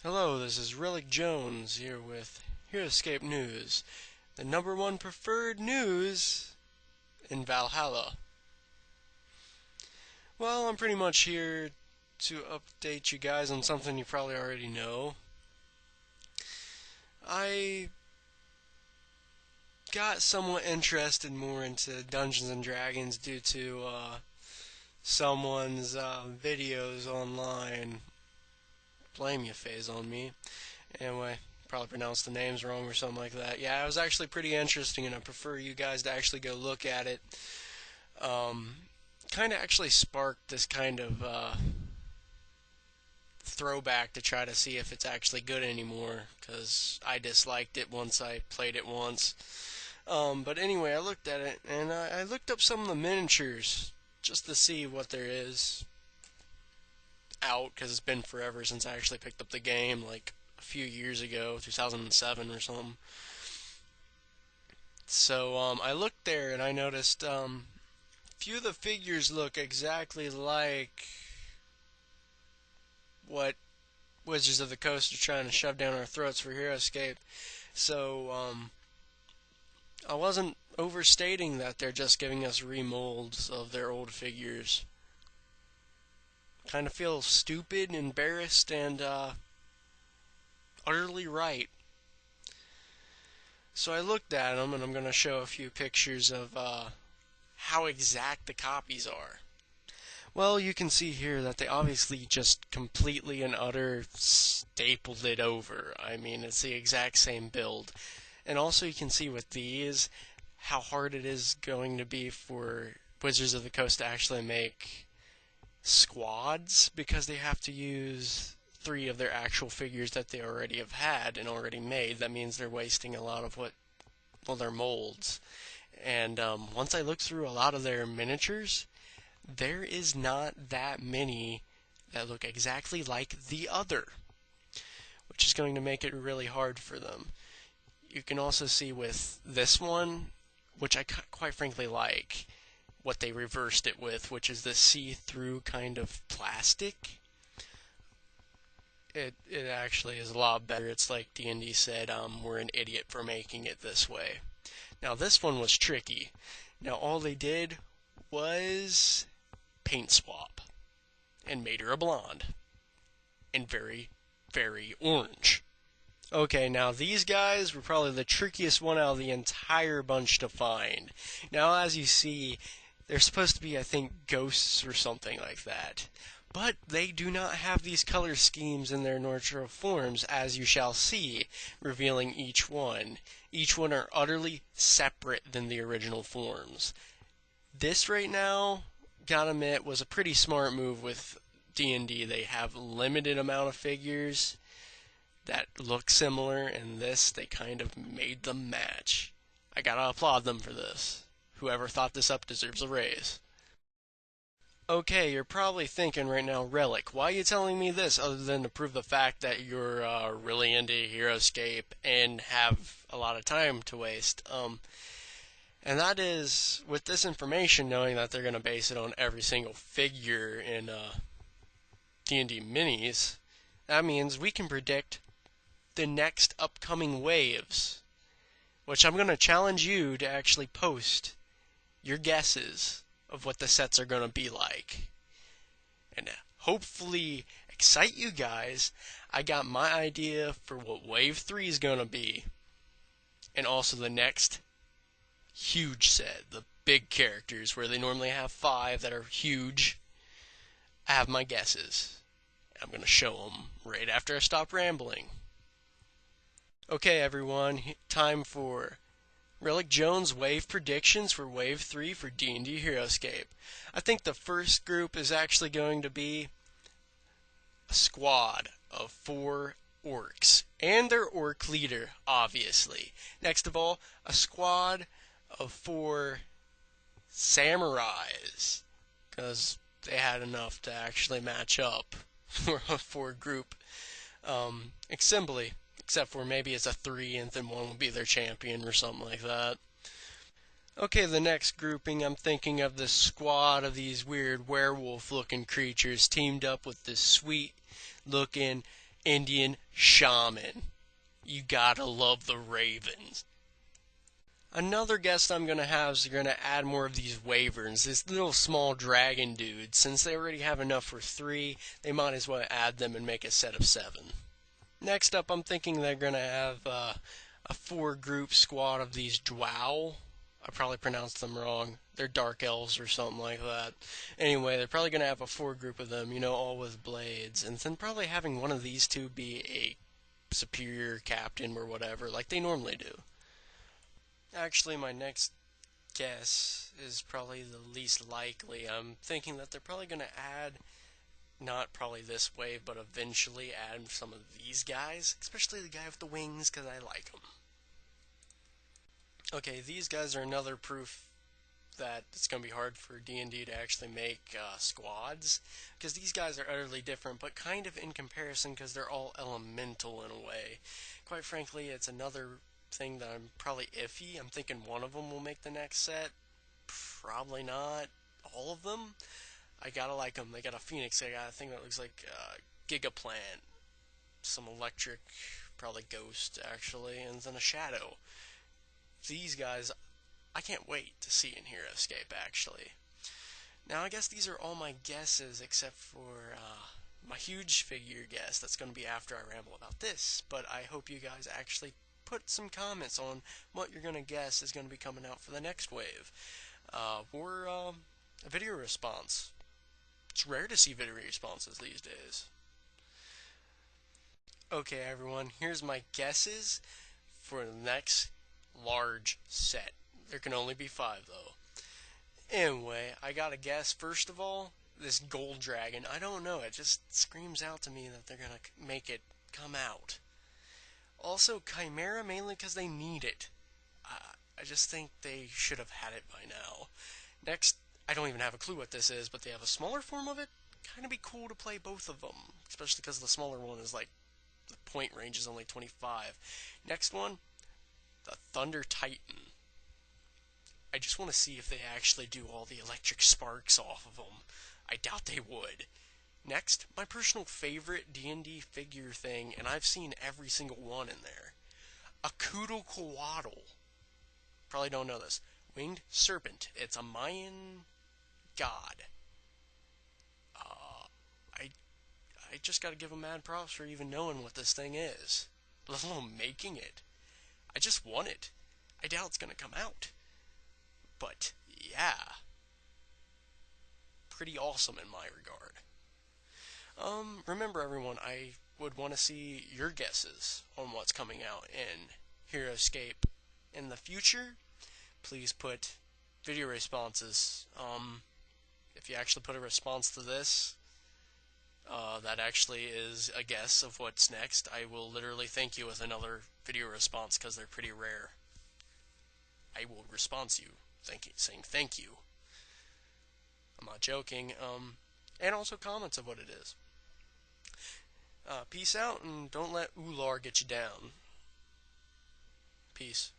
Hello, this is Relic Jones here with Heroscape News, the #1 preferred news in Valhalla. Well, I'm pretty much here to update you guys on something you probably already know. I got somewhat interested more into Dungeons and Dragons due to someone's videos online. Blame you, phase on me. Anyway, probably pronounced the names wrong or something like that. Yeah, it was actually pretty interesting, and I prefer you guys to actually go look at it. Kind of actually sparked this kind of throwback to try to see if it's actually good anymore, because I disliked it once I played it once. But anyway, I looked at it, and I looked up some of the miniatures just to see what there is out, because it's been forever since I actually picked up the game, like a few years ago, 2007 or something. So I looked there and I noticed few of the figures look exactly like what Wizards of the Coast are trying to shove down our throats for Heroscape. So I wasn't overstating that they're just giving us remolds of their old figures. Kind of feel stupid, embarrassed, and utterly right. So I looked at them, and I'm going to show a few pictures of how exact the copies are. Well, you can see here that they obviously just completely and utter stapled it over. I mean, it's the exact same build. And also you can see with these how hard it is going to be for Wizards of the Coast to actually make squads, because they have to use 3 of their actual figures that they already have had and already made. That means they're wasting a lot of their molds. And once I looked through a lot of their miniatures, there is not that many that look exactly like the other, which is going to make it really hard for them. You can also see with this one, which I quite frankly like, what they reversed it with, which is the see-through kind of plastic. It actually is a lot better. It's like D&D said, we're an idiot for making it this way. Now this one was tricky. Now all they did was paint swap and made her a blonde and very, very orange. Okay, now these guys were probably the trickiest one out of the entire bunch to find. Now as you see, they're supposed to be, I think, ghosts or something like that. But they do not have these color schemes in their natural forms, as you shall see, revealing each one. Each one are utterly separate than the original forms. This right now, gotta admit, was a pretty smart move with D&D. They have a limited amount of figures that look similar, and this, they kind of made them match. I gotta applaud them for this. Whoever thought this up deserves a raise. Okay, you're probably thinking right now, Relic, why are you telling me this other than to prove the fact that you're really into Heroscape and have a lot of time to waste? And that is, with this information, knowing that they're going to base it on every single figure in D&D minis, that means we can predict the next upcoming waves, which I'm going to challenge you to actually post your guesses of what the sets are going to be like. And hopefully excite you guys. I got my idea for what Wave 3 is going to be. And also the next huge set, the big characters, where they normally have 5 that are huge. I have my guesses. I'm going to show them right after I stop rambling. Okay, everyone, time for Relic Jones Wave Predictions for Wave 3 for D&D Heroscape. I think the first group is actually going to be a squad of 4 orcs, and their orc leader, obviously. Next of all, a squad of 4 samurais, because they had enough to actually match up for a 4 group assembly. Except for maybe it's a 3 and then one will be their champion or something like that. Okay, the next grouping, I'm thinking of this squad of these weird werewolf looking creatures teamed up with this sweet looking Indian shaman. You gotta love the ravens. Another guest I'm gonna have is gonna add more of these wyverns, these little small dragon dudes. Since they already have enough for 3, they might as well add them and make a set of 7. Next up, I'm thinking they're gonna have a 4-group squad of these drow. I probably pronounced them wrong. They're dark elves or something like that. Anyway, they're probably gonna have a 4 group of them, all with blades, and then probably having one of these two be a superior captain or whatever, like they normally do. Actually, my next guess is probably the least likely. I'm thinking that they're probably going to add, not probably this wave, but eventually add some of these guys, especially the guy with the wings, because I like him. Okay, these guys are another proof that it's going to be hard for D&D to actually make squads, because these guys are utterly different, but kind of in comparison because they're all elemental in a way. Quite frankly, it's another thing that I'm probably iffy. I'm thinking one of them will make the next set. Probably not all of them. I gotta like them. They got a phoenix. They got a thing that looks like Gigaplant, some electric, probably ghost actually, and then a shadow. These guys, I can't wait to see in Heroscape actually. Now I guess these are all my guesses except for my huge figure guess that's going to be after I ramble about this. But I hope you guys actually put some comments on what you're going to guess is going to be coming out for the next wave. Or a video response. It's rare to see video responses these days. Okay, everyone, here's my guesses for the next large set. There can only be 5, though. Anyway, I got a guess. First of all, this gold dragon. I don't know. It just screams out to me that they're going to make it come out. Also, Chimera, mainly because they need it. I just think they should have had it by now. Next, I don't even have a clue what this is, but they have a smaller form of it. Kind of be cool to play both of them, especially because the smaller one is like, the point range is only 25. Next one, the Thunder Titan. I just want to see if they actually do all the electric sparks off of them. I doubt they would. Next, my personal favorite D&D figure thing, and I've seen every single one in there. A Quetzalcoatl. Probably don't know this. Winged serpent. It's a Mayan god. I I just gotta give them mad props for even knowing what this thing is, let alone making it. I just want it. I doubt it's gonna come out. But, yeah. Pretty awesome in my regard. Remember everyone, I would want to see your guesses on what's coming out in Heroscape in the future. Please put video responses. If you actually put a response to this, that actually is a guess of what's next, I will literally thank you with another video response because they're pretty rare. I will respond to you saying thank you. I'm not joking. And also comments of what it is. Peace out, and don't let Ular get you down. Peace.